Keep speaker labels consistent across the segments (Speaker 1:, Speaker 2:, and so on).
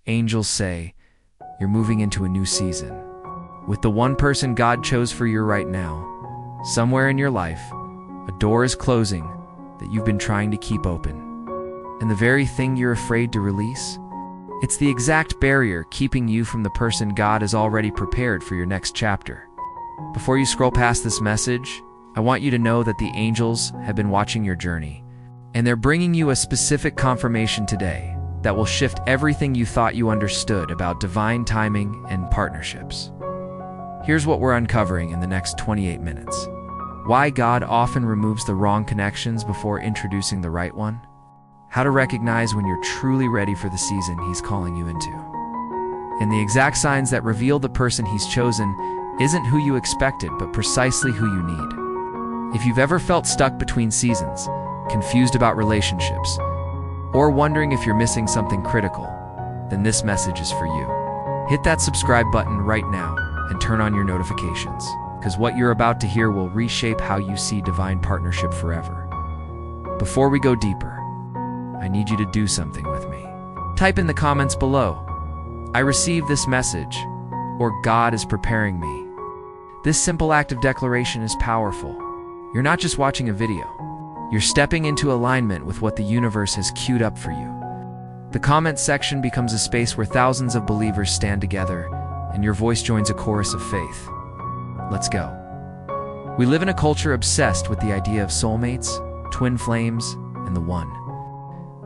Speaker 1: Angels say, you're moving into a new season. With the one person God chose for you right now, somewhere in your life, a door is closing that you've been trying to keep open. And the very thing you're afraid to release, it's the exact barrier keeping you from the person God has already prepared for your next chapter. Before you scroll past this message, I want you to know that the angels have been watching your journey, and they're bringing you a specific confirmation today that will shift everything you thought you understood about divine timing and partnerships. Here's what we're uncovering in the next 28 minutes. Why God often removes the wrong connections before introducing the right one. How to recognize when you're truly ready for the season He's calling you into. And the exact signs that reveal the person He's chosen isn't who you expected, but precisely who you need. If you've ever felt stuck between seasons, confused about relationships, or wondering if you're missing something critical, then this message is for you. Hit that subscribe button right now and turn on your notifications, because what you're about to hear will reshape how you see divine partnership forever. Before we go deeper, I need you to do something with me. Type in the comments below, I received this message, or God is preparing me. This simple act of declaration is powerful. You're not just watching a video. You're stepping into alignment with what the universe has queued up for you. The comment section becomes a space where thousands of believers stand together, and your voice joins a chorus of faith. Let's go. We live in a culture obsessed with the idea of soulmates, twin flames, and the one.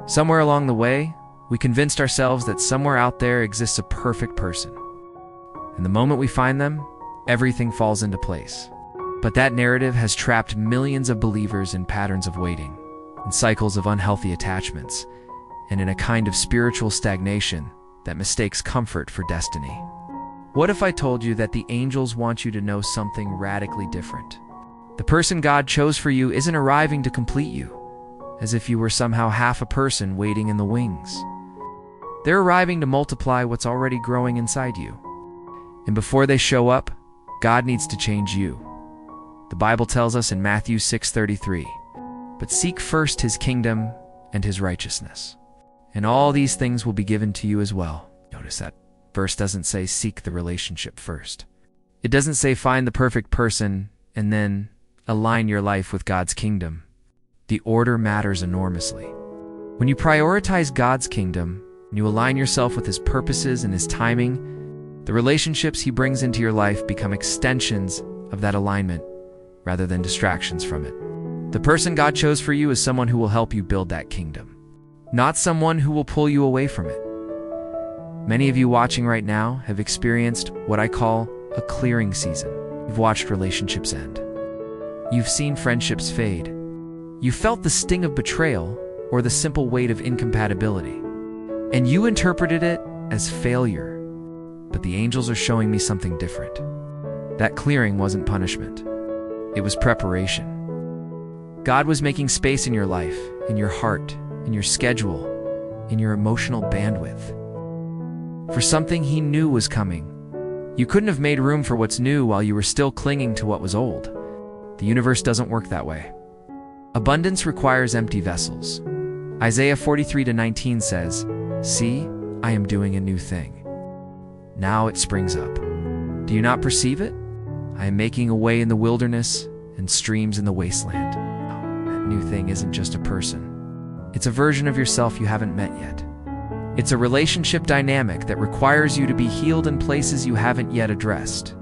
Speaker 1: Somewhere along the way, we convinced ourselves that somewhere out there exists a perfect person. And the moment we find them, everything falls into place. But that narrative has trapped millions of believers in patterns of waiting, in cycles of unhealthy attachments, and in a kind of spiritual stagnation that mistakes comfort for destiny. What if I told you that the angels want you to know something radically different? The person God chose for you isn't arriving to complete you, as if you were somehow half a person waiting in the wings. They're arriving to multiply what's already growing inside you. And before they show up, God needs to change you. The Bible tells us in Matthew 6:33, but seek first His kingdom and His righteousness, and all these things will be given to you as well. Notice that verse doesn't say seek the relationship first. It doesn't say find the perfect person and then align your life with God's kingdom. The order matters enormously. When you prioritize God's kingdom and you align yourself with His purposes and His timing, the relationships He brings into your life become extensions of that alignment rather than distractions from it. The person God chose for you is someone who will help you build that kingdom, not someone who will pull you away from it. Many of you watching right now have experienced what I call a clearing season. You've watched relationships end. You've seen friendships fade. You felt the sting of betrayal or the simple weight of incompatibility, and you interpreted it as failure. But the angels are showing me something different. That clearing wasn't punishment. It was preparation. God was making space in your life, in your heart, in your schedule, in your emotional bandwidth, for something He knew was coming. You couldn't have made room for what's new while you were still clinging to what was old. The universe doesn't work that way. Abundance requires empty vessels. Isaiah 43:19 says, see, I am doing a new thing. Now it springs up. Do you not perceive it? I am making a way in the wilderness and streams in the wasteland. That new thing isn't just a person. It's a version of yourself you haven't met yet. It's a relationship dynamic that requires you to be healed in places you haven't yet addressed.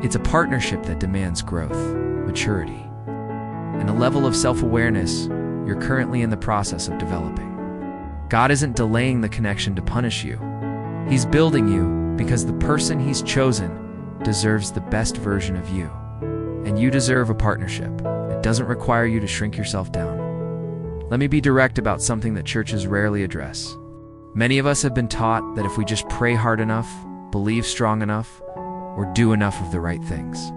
Speaker 1: It's a partnership that demands growth, maturity, and a level of self-awareness you're currently in the process of developing. God isn't delaying the connection to punish you. He's building you because the person He's chosen deserves the best version of you. And you deserve a partnership. It doesn't require you to shrink yourself down. Let me be direct about something that churches rarely address. Many of us have been taught that if we just pray hard enough, believe strong enough, or do enough of the right things,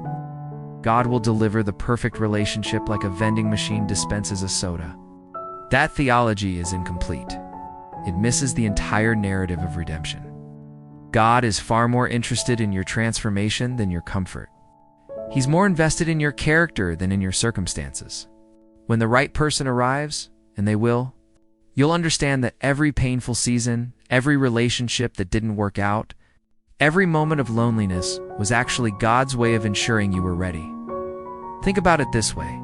Speaker 1: God will deliver the perfect relationship like a vending machine dispenses a soda. That theology is incomplete. It misses the entire narrative of redemption. God is far more interested in your transformation than your comfort. He's more invested in your character than in your circumstances. When the right person arrives, and they will, you'll understand that every painful season, every relationship that didn't work out, every moment of loneliness was actually God's way of ensuring you were ready. Think about it this way.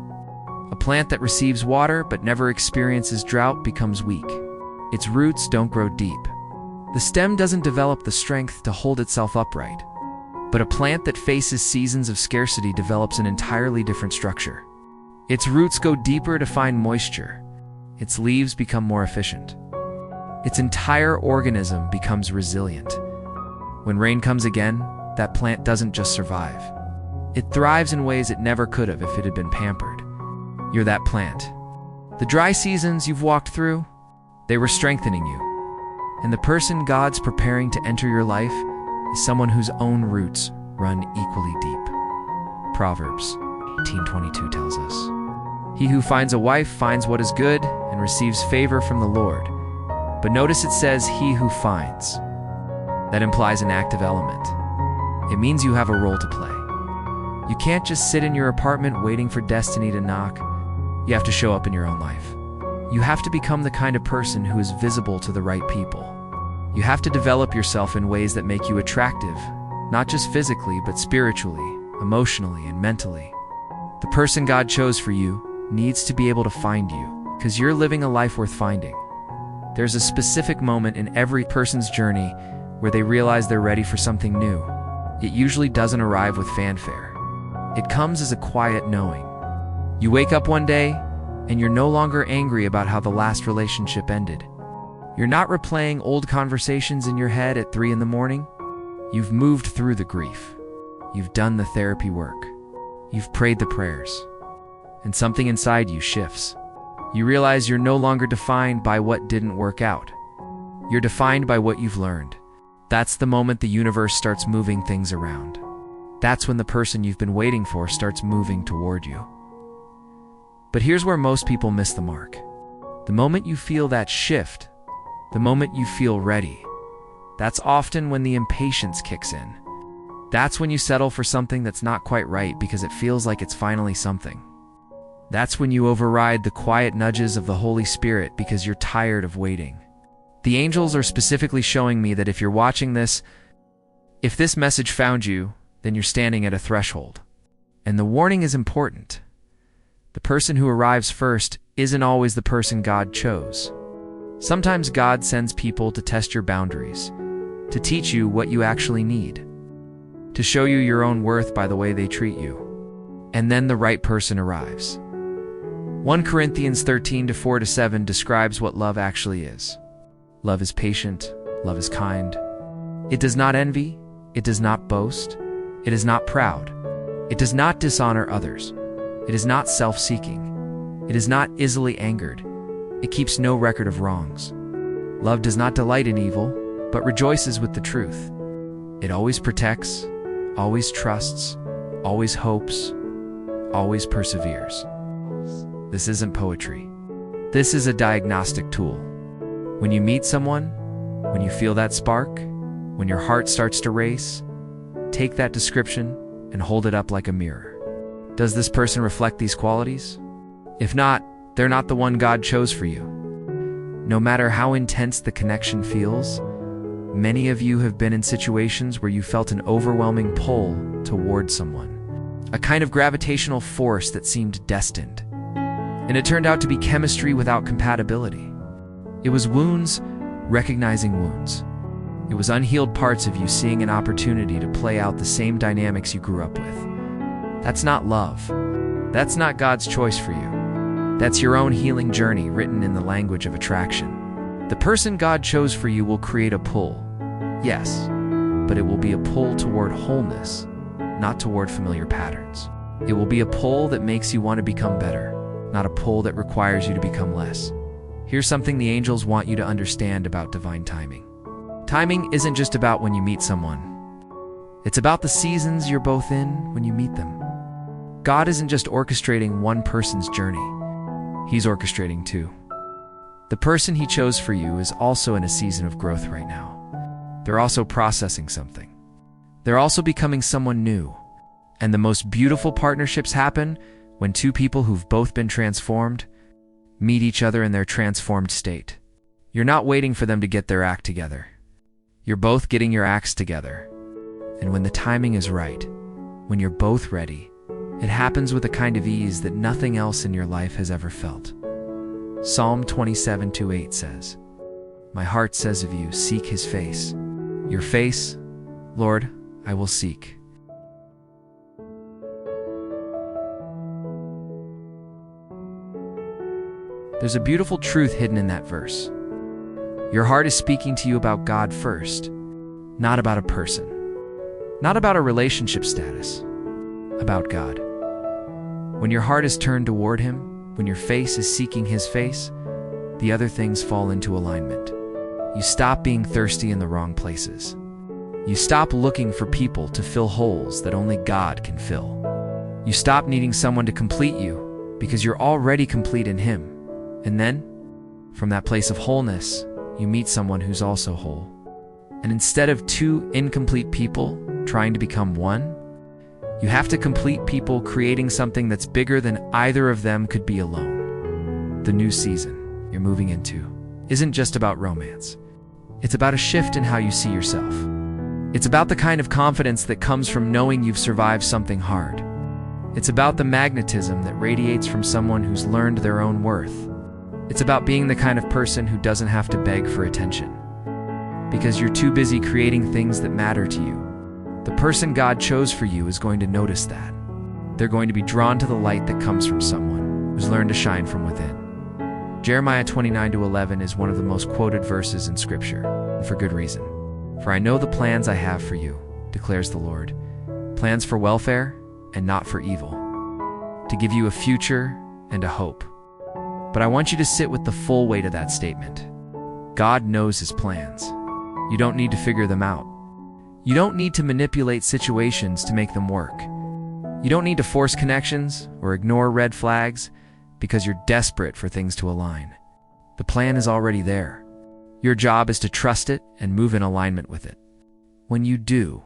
Speaker 1: A plant that receives water but never experiences drought becomes weak. Its roots don't grow deep. The stem doesn't develop the strength to hold itself upright. But a plant that faces seasons of scarcity develops an entirely different structure. Its roots go deeper to find moisture. Its leaves become more efficient. Its entire organism becomes resilient. When rain comes again, that plant doesn't just survive. It thrives in ways it never could have if it had been pampered. You're that plant. The dry seasons you've walked through, they were strengthening you. And the person God's preparing to enter your life is someone whose own roots run equally deep. Proverbs 18:22 tells us, "He who finds a wife finds what is good and receives favor from the Lord." But notice it says, "he who finds." That implies an active element. It means you have a role to play. You can't just sit in your apartment waiting for destiny to knock. You have to show up in your own life. You have to become the kind of person who is visible to the right people. You have to develop yourself in ways that make you attractive, not just physically, but spiritually, emotionally, and mentally. The person God chose for you needs to be able to find you, because you're living a life worth finding. There's a specific moment in every person's journey where they realize they're ready for something new. It usually doesn't arrive with fanfare. It comes as a quiet knowing. You wake up one day, and you're no longer angry about how the last relationship ended. You're not replaying old conversations in your head at 3 in the morning. You've moved through the grief. You've done the therapy work. You've prayed the prayers. And something inside you shifts. You realize you're no longer defined by what didn't work out. You're defined by what you've learned. That's the moment the universe starts moving things around. That's when the person you've been waiting for starts moving toward you. But here's where most people miss the mark. The moment you feel that shift, the moment you feel ready, that's often when the impatience kicks in. That's when you settle for something that's not quite right because it feels like it's finally something. That's when you override the quiet nudges of the Holy Spirit because you're tired of waiting. The angels are specifically showing me that if you're watching this, if this message found you, then you're standing at a threshold. And the warning is important. The person who arrives first isn't always the person God chose. Sometimes God sends people to test your boundaries, to teach you what you actually need, to show you your own worth by the way they treat you. And then the right person arrives. 1 Corinthians 13:4-7 describes what love actually is. Love is patient. Love is kind. It does not envy. It does not boast. It is not proud. It does not dishonor others. It is not self-seeking. It is not easily angered. It keeps no record of wrongs. Love does not delight in evil, but rejoices with the truth. It always protects, always trusts, always hopes, always perseveres. This isn't poetry. This is a diagnostic tool. When you meet someone, when you feel that spark, when your heart starts to race, take that description and hold it up like a mirror. Does this person reflect these qualities? If not, they're not the one God chose for you. No matter how intense the connection feels, many of you have been in situations where you felt an overwhelming pull toward someone, a kind of gravitational force that seemed destined. And it turned out to be chemistry without compatibility. It was wounds recognizing wounds. It was unhealed parts of you seeing an opportunity to play out the same dynamics you grew up with. That's not love. That's not God's choice for you. That's your own healing journey written in the language of attraction. The person God chose for you will create a pull, yes, but it will be a pull toward wholeness, not toward familiar patterns. It will be a pull that makes you want to become better, not a pull that requires you to become less. Here's something the angels want you to understand about divine timing. Timing isn't just about when you meet someone. It's about the seasons you're both in when you meet them. God isn't just orchestrating one person's journey. He's orchestrating two. The person He chose for you is also in a season of growth right now. They're also processing something. They're also becoming someone new. And the most beautiful partnerships happen when two people who've both been transformed meet each other in their transformed state. You're not waiting for them to get their act together. You're both getting your acts together. And when the timing is right, when you're both ready, it happens with a kind of ease that nothing else in your life has ever felt. Psalm 27:8 says, "My heart says of you, seek his face. Your face, Lord, I will seek." There's a beautiful truth hidden in that verse. Your heart is speaking to you about God first, not about a person, not about a relationship status, about God. When your heart is turned toward him, when your face is seeking his face, the other things fall into alignment. You stop being thirsty in the wrong places. You stop looking for people to fill holes that only God can fill. You stop needing someone to complete you because you're already complete in him. And then, from that place of wholeness, you meet someone who's also whole. And instead of two incomplete people trying to become one, you have to complete people creating something that's bigger than either of them could be alone. The new season you're moving into isn't just about romance. It's about a shift in how you see yourself. It's about the kind of confidence that comes from knowing you've survived something hard. It's about the magnetism that radiates from someone who's learned their own worth. It's about being the kind of person who doesn't have to beg for attention, because you're too busy creating things that matter to you. The person God chose for you is going to notice that. They're going to be drawn to the light that comes from someone who's learned to shine from within. Jeremiah 29:11 is one of the most quoted verses in Scripture, and for good reason. "For I know the plans I have for you, declares the Lord, plans for welfare and not for evil, to give you a future and a hope." But I want you to sit with the full weight of that statement. God knows his plans. You don't need to figure them out. You don't need to manipulate situations to make them work. You don't need to force connections or ignore red flags because you're desperate for things to align. The plan is already there. Your job is to trust it and move in alignment with it. When you do,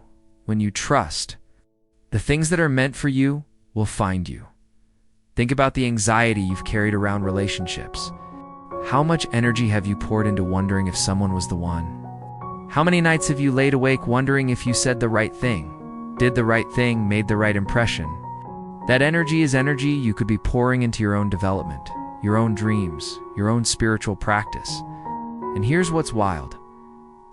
Speaker 1: when you trust, the things that are meant for you will find you. Think about the anxiety you've carried around relationships. How much energy have you poured into wondering if someone was the one? How many nights have you laid awake wondering if you said the right thing, did the right thing, made the right impression? That energy is energy you could be pouring into your own development, your own dreams, your own spiritual practice. And here's what's wild.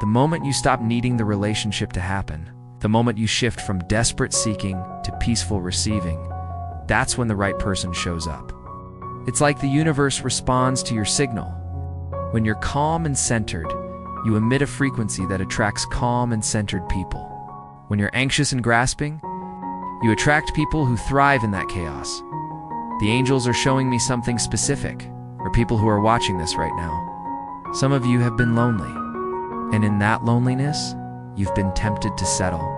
Speaker 1: The moment you stop needing the relationship to happen, the moment you shift from desperate seeking to peaceful receiving, that's when the right person shows up. It's like the universe responds to your signal. When you're calm and centered, you emit a frequency that attracts calm and centered people. When you're anxious and grasping, you attract people who thrive in that chaos. The angels are showing me something specific, or people who are watching this right now. Some of you have been lonely, and in that loneliness, you've been tempted to settle.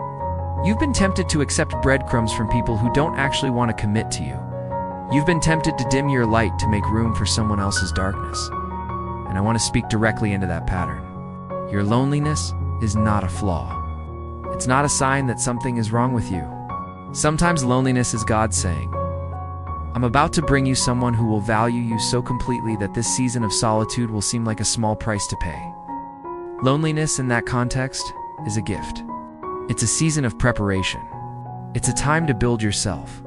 Speaker 1: You've been tempted to accept breadcrumbs from people who don't actually want to commit to you. You've been tempted to dim your light to make room for someone else's darkness. And I want to speak directly into that pattern. Your loneliness is not a flaw. It's not a sign that something is wrong with you. Sometimes loneliness is God saying, "I'm about to bring you someone who will value you so completely that this season of solitude will seem like a small price to pay." Loneliness in that context is a gift. It's a season of preparation. It's a time to build yourself.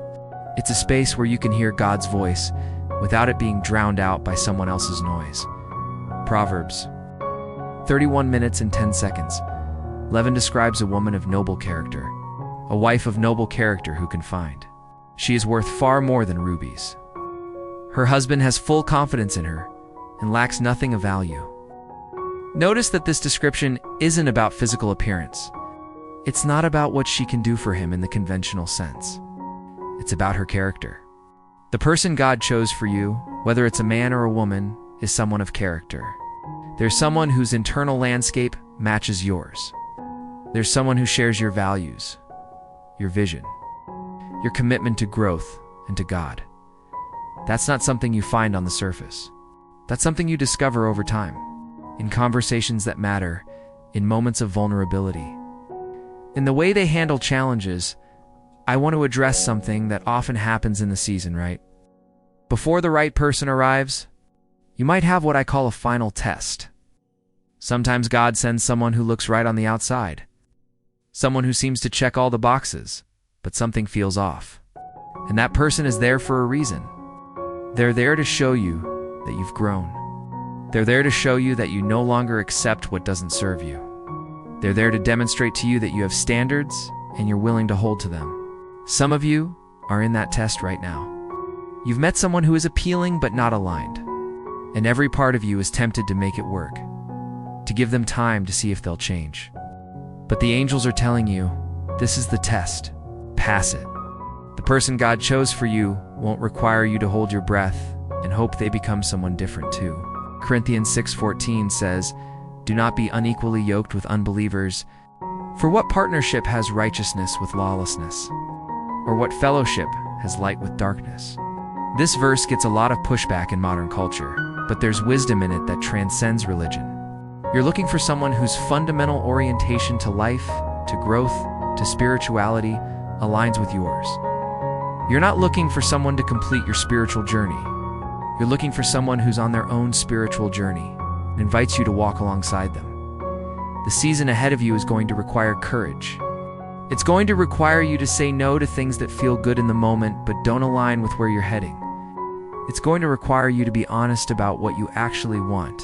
Speaker 1: It's a space where you can hear God's voice without it being drowned out by someone else's noise. Proverbs 31 minutes and 10 seconds. Levin describes a woman of noble character, a wife of noble character who can find. She is worth far more than rubies. Her husband has full confidence in her and lacks nothing of value. Notice that this description isn't about physical appearance. It's not about what she can do for him in the conventional sense. It's about her character. The person God chose for you, whether it's a man or a woman, is someone of character. There's someone whose internal landscape matches yours. There's someone who shares your values, your vision, your commitment to growth and to God. That's not something you find on the surface. That's something you discover over time, in conversations that matter, in moments of vulnerability. In the way they handle challenges, I want to address something that often happens in the season, right? Before the right person arrives, you might have what I call a final test. Sometimes God sends someone who looks right on the outside. Someone who seems to check all the boxes, but something feels off. And that person is there for a reason. They're there to show you that you've grown. They're there to show you that you no longer accept what doesn't serve you. They're there to demonstrate to you that you have standards and you're willing to hold to them. Some of you are in that test right now. You've met someone who is appealing but not aligned, and every part of you is tempted to make it work, to give them time to see if they'll change. But the angels are telling you, this is the test. Pass it. The person God chose for you won't require you to hold your breath and hope they become someone different too. Corinthians 6:14 says, "Do not be unequally yoked with unbelievers, for what partnership has righteousness with lawlessness? Or what fellowship has light with darkness?" This verse gets a lot of pushback in modern culture, but there's wisdom in it that transcends religion. You're looking for someone whose fundamental orientation to life, to growth, to spirituality aligns with yours. You're not looking for someone to complete your spiritual journey. You're looking for someone who's on their own spiritual journey and invites you to walk alongside them. The season ahead of you is going to require courage. It's going to require you to say no to things that feel good in the moment but don't align with where you're heading. It's going to require you to be honest about what you actually want,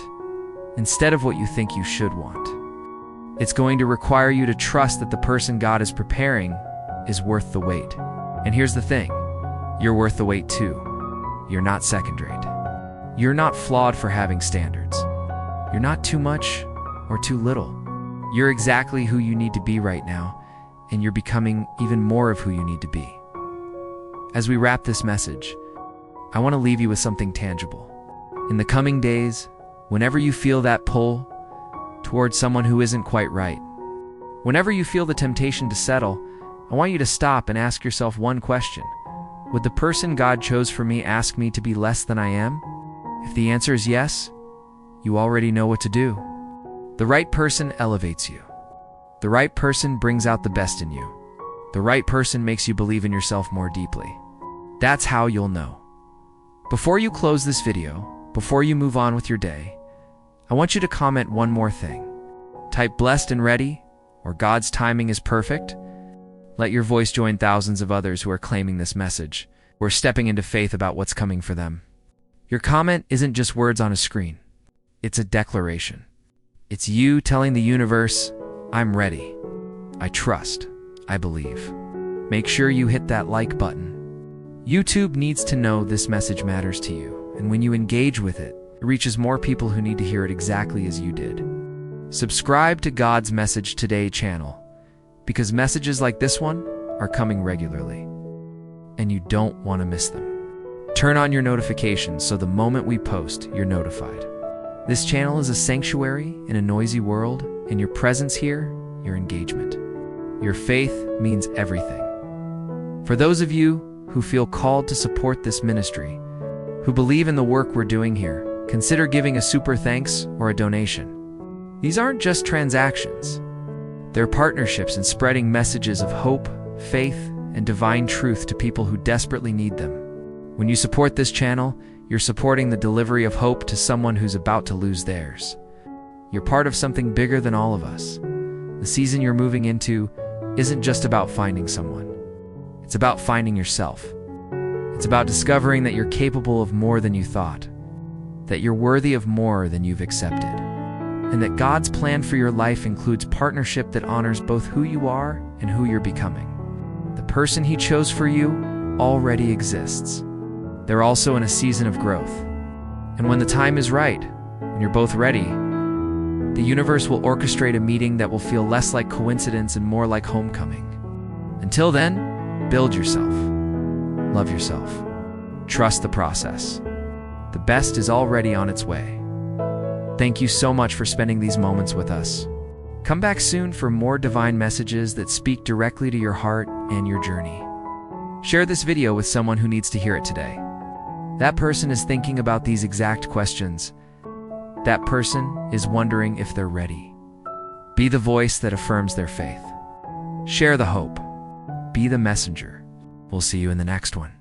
Speaker 1: instead of what you think you should want. It's going to require you to trust that the person God is preparing is worth the wait. And here's the thing, you're worth the wait too. You're not second rate. You're not flawed for having standards. You're not too much or too little. You're exactly who you need to be right now, and you're becoming even more of who you need to be. As we wrap this message, I want to leave you with something tangible. In the coming days, whenever you feel that pull towards someone who isn't quite right, whenever you feel the temptation to settle, I want you to stop and ask yourself one question. Would the person God chose for me ask me to be less than I am? If the answer is yes, you already know what to do. The right person elevates you. The right person brings out the best in you. The right person makes you believe in yourself more deeply. That's how you'll know. Before you close this video, before you move on with your day, I want you to comment one more thing. Type "blessed and ready" or "God's timing is perfect." Let your voice join thousands of others who are claiming this message, who are stepping into faith about what's coming for them. Your comment isn't just words on a screen. It's a declaration. It's you telling the universe, "I'm ready. I trust. I believe." Make sure you hit that like button. YouTube needs to know this message matters to you, and when you engage with it, it reaches more people who need to hear it exactly as you did. Subscribe to God's Message Today channel, because messages like this one are coming regularly, and you don't want to miss them. Turn on your notifications so the moment we post, you're notified. This channel is a sanctuary in a noisy world, and your presence here, your engagement, your faith means everything. For those of you who feel called to support this ministry, who believe in the work we're doing here, consider giving a super thanks or a donation. These aren't just transactions. They're partnerships in spreading messages of hope, faith, and divine truth to people who desperately need them. When you support this channel, you're supporting the delivery of hope to someone who's about to lose theirs. You're part of something bigger than all of us. The season you're moving into isn't just about finding someone. It's about finding yourself. It's about discovering that you're capable of more than you thought, that you're worthy of more than you've accepted, and that God's plan for your life includes partnership that honors both who you are and who you're becoming. The person He chose for you already exists. They're also in a season of growth. And when the time is right, when you're both ready, the universe will orchestrate a meeting that will feel less like coincidence and more like homecoming. Until then, build yourself. Love yourself. Trust the process. The best is already on its way. Thank you so much for spending these moments with us. Come back soon for more divine messages that speak directly to your heart and your journey. Share this video with someone who needs to hear it today. That person is thinking about these exact questions. That person is wondering if they're ready. Be the voice that affirms their faith. Share the hope. Be the messenger. We'll see you in the next one.